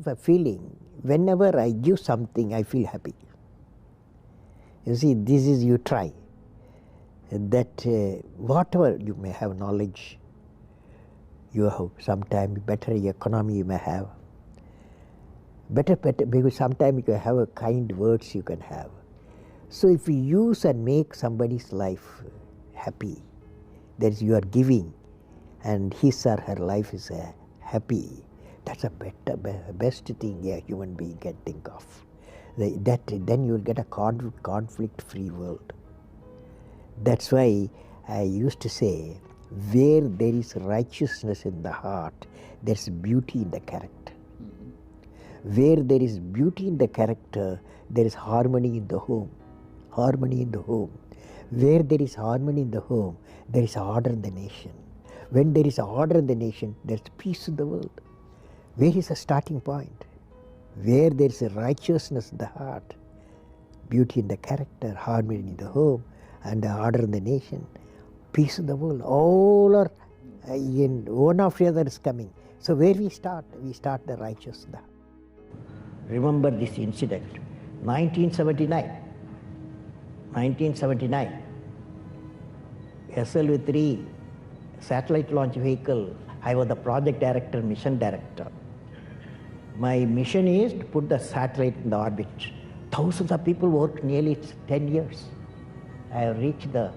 A feeling whenever I give something, I feel happy. You see, this is you try that whatever you may have knowledge, you have sometimes better economy you may have, better because sometimes you can have a kind words you can have. So if you use and make somebody's life happy, that is you are giving, and his or her life is happy. That's a best thing a human being can think of. Then you will get a conflict-free world. That's why I used to say, where there is righteousness in the heart, there's beauty in the character. Where there is beauty in the character, there is harmony in the home. Harmony in the home. Where there is harmony in the home, there is order in the nation. When there is order in the nation, there's peace in the world. Where is the starting point? Where there is a righteousness in the heart, beauty in the character, harmony in the home, and the order in the nation, peace in the world. All are in one after the other is coming. So where we start? We start the righteous in the heart. Remember this incident, 1979, SLV-3 satellite launch vehicle, I was the project director, mission director. My mission is to put the satellite in the orbit. Thousands of people worked nearly 10 years. I reached the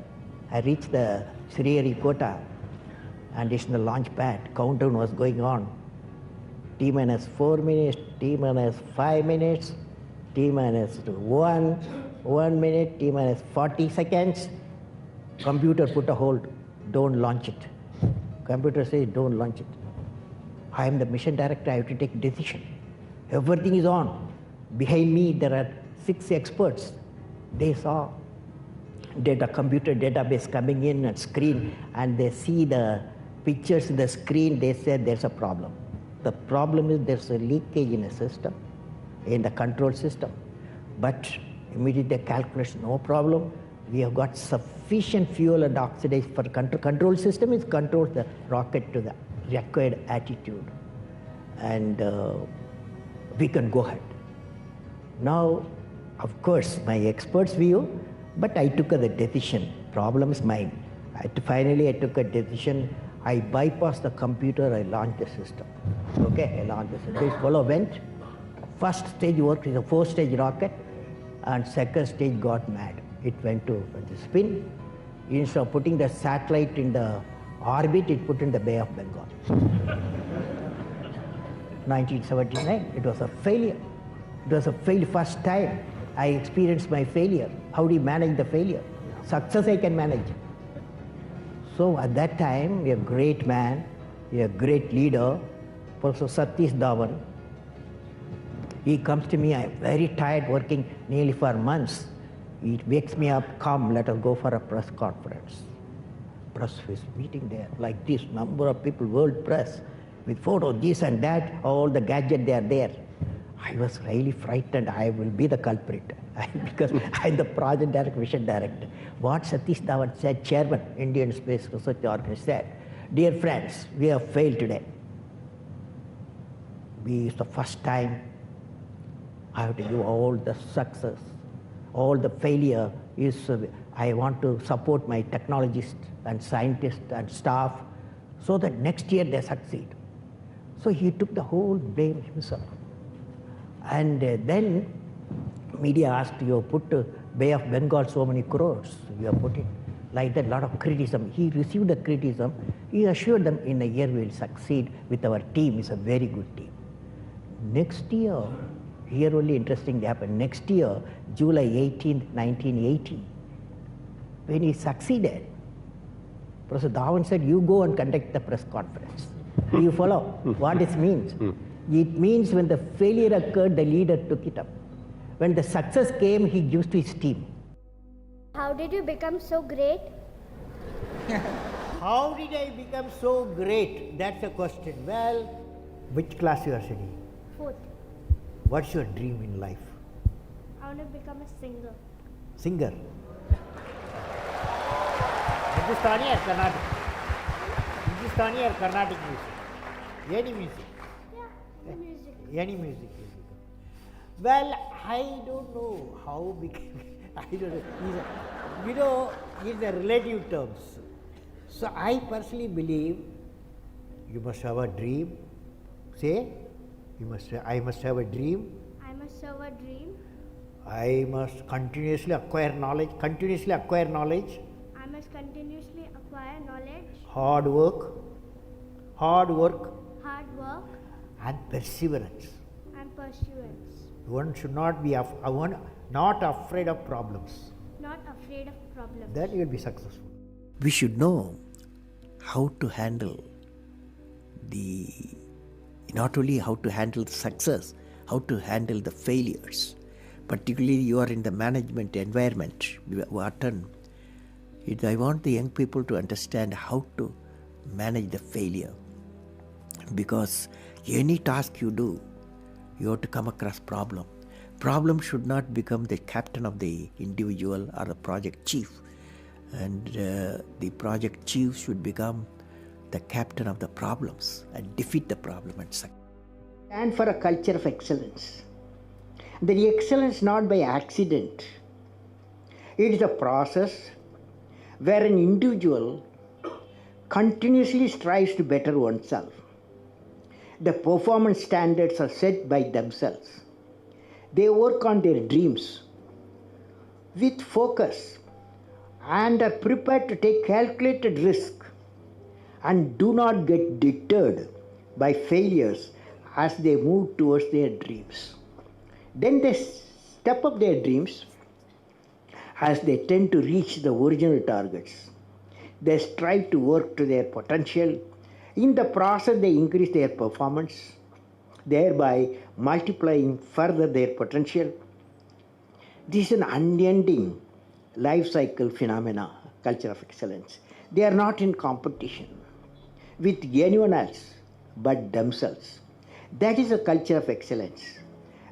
Sriharikota, and it's in the launch pad. Countdown was going on. T minus 4 minutes, T minus 5 minutes, T minus 1 minute, T minus 40 seconds. Computer put a hold. Don't launch it. Computer says don't launch it. I am the mission director, I have to take decision. Everything is on. Behind me there are 6 experts. They saw computer database coming in and screen, and they see the pictures in the screen. They said there's a problem. The problem is there's a leakage in a system, in the control system. But immediately calculation, no problem. We have got sufficient fuel and oxidation for control system. It controls the rocket to the required attitude, and we can go ahead. Now, of course, my expert's view, but I took the decision. Problem is mine. Finally, I took a decision. I bypassed the computer. I launched the system. Okay, I launched the system. This fellow went. First stage worked is a 4-stage rocket, and second stage got mad. It went to the spin. Instead of putting the satellite in the orbit, it put in the Bay of Bengal. 1979, it was a failure. It was a first time I experienced my failure. How do you manage the failure? Success I can manage. So at that time, a great man, a great leader, Professor Satish Dhawan, he comes to me, I'm very tired working nearly for months. He wakes me up, come, let us go for a press conference. Press is meeting there, like this, number of people, world press, with photos, this and that, all the gadgets, they are there. I was really frightened, I will be the culprit, because I'm the project director, mission director. What Satish Dhawan said, chairman, Indian Space Research Organization, said, dear friends, we have failed today. It's the first time I have to give all the success. All the failure is, I want to support my technologists and scientists and staff so that next year they succeed. So he took the whole blame himself. And then media asked, you have put Bay of Bengal so many crores, you have put it like that, a lot of criticism. He received the criticism. He assured them in a year we will succeed with our team. It's a very good team. Next year, here only interesting happened. Next year, July 18th, 1980, when he succeeded, Professor Dhawan said, you go and conduct the press conference. Do you follow what it means? It means when the failure occurred, the leader took it up. When the success came, he gives to his team. How did you become so great? How did I become so great? That's a question. Well, which class you are studying? 4th. What's your dream in life? I want to become a singer. Singer. Hindustani or Carnatic? Hindustani or Carnatic music? Any music? Yeah, music. Any music will become. Well, I don't know how became. I don't know. It's a relative terms. So I personally believe you must have a dream. Say, I must have a dream. I must have a dream. I must continuously acquire knowledge. Continuously acquire knowledge. I must continuously acquire knowledge. Hard work. Hard work. Hard work. And perseverance. And pursuance. One should not be not afraid of problems. Not afraid of problems. Then you will be successful. We should know how to handle not only how to handle the success, how to handle the failures. Particularly you are in the management environment, Wharton. I want the young people to understand how to manage the failure. Because any task you do, you have to come across problem. Problem should not become the captain of the individual or the project chief. And the project chief should become the captain of the problems and defeat the problem and succeed. And for a culture of excellence. The excellence not by accident. It is a process where an individual continuously strives to better oneself. The performance standards are set by themselves. They work on their dreams with focus and are prepared to take calculated risk and do not get deterred by failures as they move towards their dreams. Then they step up their dreams as they tend to reach the original targets. They strive to work to their potential. In the process, they increase their performance, thereby multiplying further their potential. This is an unending life cycle phenomena, culture of excellence. They are not in competition with anyone else but themselves. That is a culture of excellence.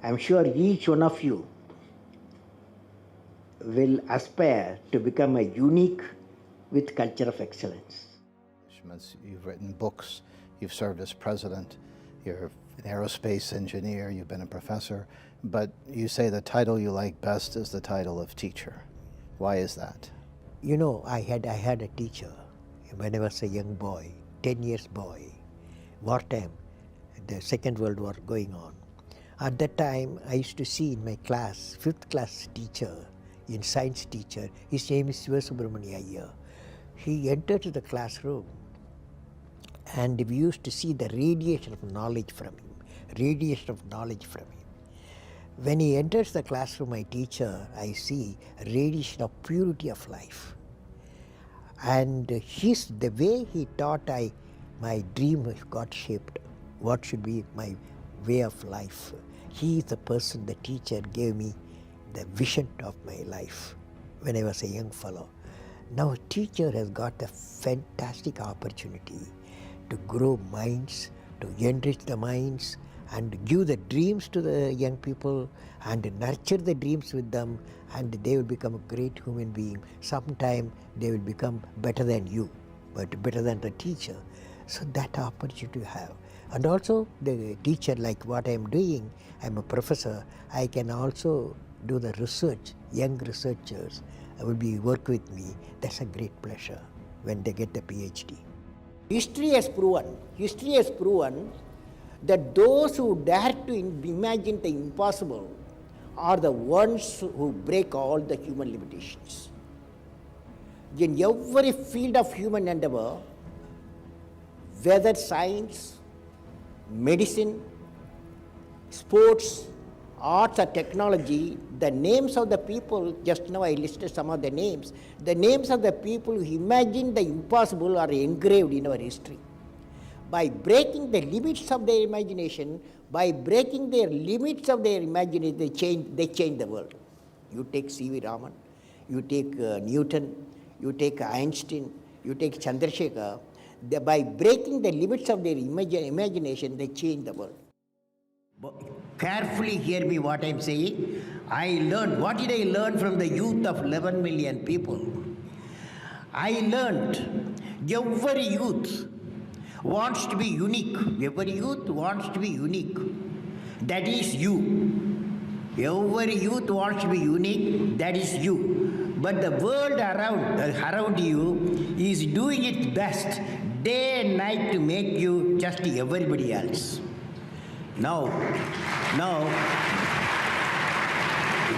I am sure each one of you will aspire to become a unique with culture of excellence. You've written books, you've served as president, you're an aerospace engineer, you've been a professor, but you say the title you like best is the title of teacher. Why is that? You know, I had a teacher when I was a young boy, 10 years boy, wartime, the Second World War going on. At that time, I used to see in my class, 5th class teacher, in science teacher, his name is Subramania Iyer. He entered the classroom and we used to see the radiation of knowledge from him, When he enters the classroom, my teacher, I see a radiation of purity of life. And the way he taught, my dream got shaped. What should be my way of life? He is the person, the teacher gave me the vision of my life when I was a young fellow. Now a teacher has got a fantastic opportunity to grow minds, to enrich the minds, and give the dreams to the young people and nurture the dreams with them, and they will become a great human being. Sometime they will become better than you, but better than the teacher. So that opportunity you have. And also the teacher, like what I am doing, I am a professor, I can also do the research. Young researchers will work with me. That's a great pleasure when they get the PhD. History has proven that those who dare to imagine the impossible are the ones who break all the human limitations. In every field of human endeavor, whether science, medicine, sports, arts or technology, the names of the people, just now I listed some of the names of the people who imagined the impossible are engraved in our history. By breaking the limits of their imagination, they change the world. You take C.V. Raman, you take Newton, you take Einstein, you take Chandrasekhar. By breaking the limits of their imagination, they change the world. Carefully hear me what I am saying. What did I learn from the youth of 11 million people? I learned every youth wants to be unique. Every youth wants to be unique. That is you. Every youth wants to be unique, that is you. But the world around you is doing its best day and night to make you just everybody else. Now,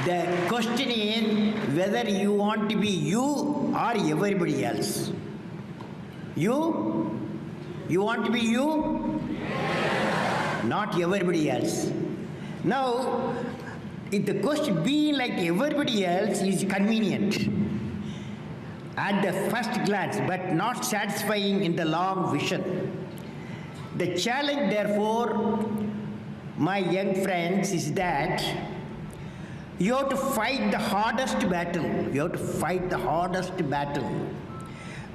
the question is whether you want to be you or everybody else. You? You want to be you? Not everybody else. Now, if the question being like everybody else is convenient at the first glance, but not satisfying in the long vision. The challenge, therefore, my young friends, is that you have to fight the hardest battle. You have to fight the hardest battle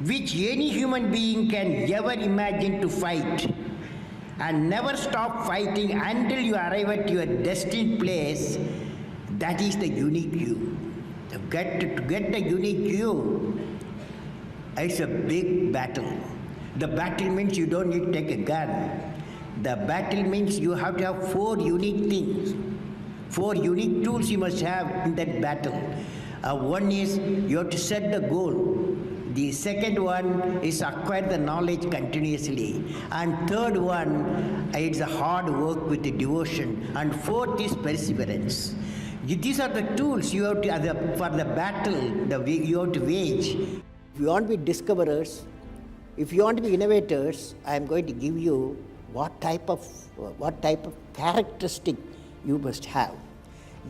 which any human being can ever imagine to fight, and never stop fighting until you arrive at your destined place. That is the unique you. To get the unique you, it's a big battle. The battle means you don't need to take a gun. The battle means you have to have 4 unique things. 4 unique tools you must have in that battle. One is you have to set the goal. The second one is acquire the knowledge continuously. And third one, it's a hard work with the devotion. And fourth is perseverance. These are the tools you have to, for the battle you have to wage. If you want to be discoverers, if you want to be innovators, I am going to give you what type of characteristic you must have.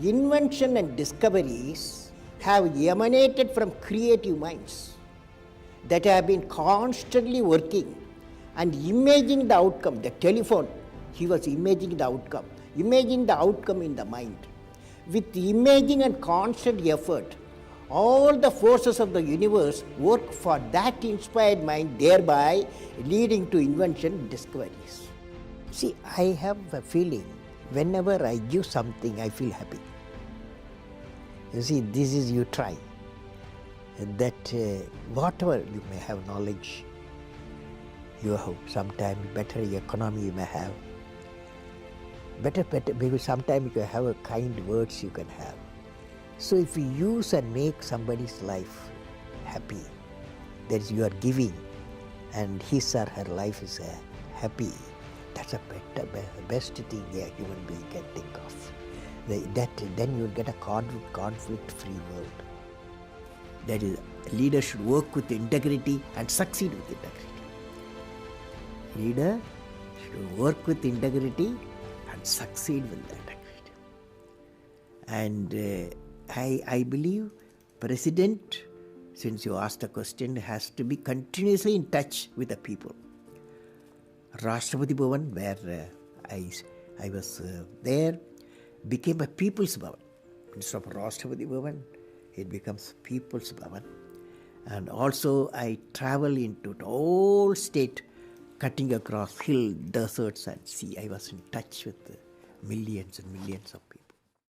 Invention and discoveries have emanated from creative minds that have been constantly working and imagining the outcome. The telephone, he was imagining the outcome in the mind. With imaging and constant effort, all the forces of the universe work for that inspired mind, thereby leading to invention and discoveries. See, I have a feeling whenever I give something, I feel happy. You see, this is you try. That whatever you may have knowledge, you have sometimes better economy you may have, better because sometimes you can have a kind words you can have. So if you use and make somebody's life happy, that is you are giving, and his or her life is happy, that's a best thing a human being can think of. Then you will get a conflict-free world. That is, leaders should work with integrity and succeed with integrity. Leader should work with integrity and succeed with integrity. And I believe President, since you asked the question, has to be continuously in touch with the people. Rashtrapati Bhavan, where I was there, became a People's Bhavan. Instead of Rashtrapati Bhavan, it becomes People's Bhavan. And also I travel into the whole state, cutting across hill, deserts and sea. I was in touch with millions and millions of people.